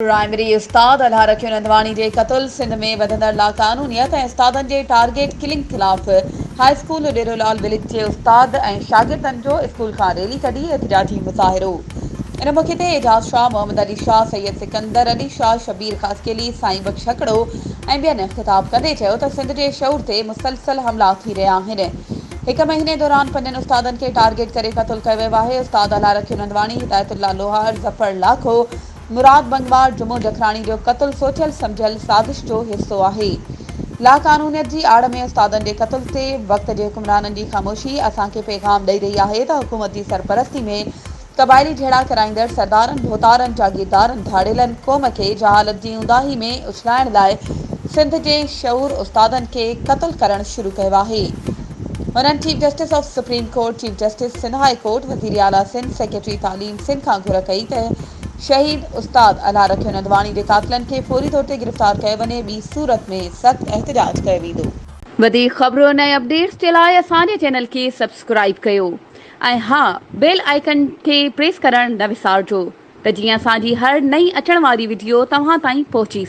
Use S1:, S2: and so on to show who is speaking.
S1: Primary उस्ताद अल्लाह रखियो नंदवानी जे क़त्ल सिंध में वधंदड़ लाक़ानूनियत ऐं उस्तादनि जे टारगेट किलिंग ख़िलाफ़ हाई स्कूल डेरोलाल विलेज जे उस्ताद ऐं शागिर्दनि जो स्कूल खां रैली कढी एहतिजाजी मुज़ाहिरो। इन मौक़े ते एजाज़ शाह, मोहम्मद अली शाह, सैयद सिकंदर अली शाह, शबीर ख़ासकेली, साईं बख़्श हकड़ो ऐं ॿियनि ख़िताब कंदे चयो त सिंध जे शऊर ते मुसलसल हमला थी रहिया आहिनि। हिक महीने दौरान 5 उस्तादनि खे टारगेट करे क़त्ल कयो वियो आहे। उस्ताद अल्लाह रखियो नंदवानी, हिदायतुल्लाह लोहार, ज़फ़र लाखो, मुराद बंगवार, जुमो जखरानी जो क़त्ल सोचियल सम्झियल साज़िश जो हिसो आहे। लाक़ानूनियत जी आड़ में उस्तादनि जे क़त्ल ते वक़्त जे हुक्मराननि जी ख़ामोशी असांखे पैगाम ॾेई रही आहे त हुकूमत जी सरपरस्ती में क़बाइली झेड़ा कराईंदड़ सरदारनि, भोतारनि, जागीरदारनि, धाड़ेलनि क़ौम खे जहालत जी ऊंदाही में उछलाइण लाइ सिंध जे शऊर उस्तादनि खे क़त्ल करणु शुरू कयो आहे। उन्हनि chief justice of supreme court, chief justice Sindh high court, वज़ीर आला सिंध, सेक्रेटरी तालीम सिंध खां घुर कई त शहीद उस्ताद अल्लाह रखियो नंदवानी जे क़ातिलनि खे फौरी तौर ते गिरफ़्तार कयो वञे। ॿी सूरत में सख़्त एहतिजाज कयो वेंदो। वधीक ख़बरुनि ऐं अपडेट्स जे लाइ असांजे चैनल खे सब्सक्राइब कयो ऐं हा, बेल आइकन खे प्रेस करणु न विसारिजो त जीअं असांजी हर नई अचण वारी वीडियो तव्हां ताईं पहुची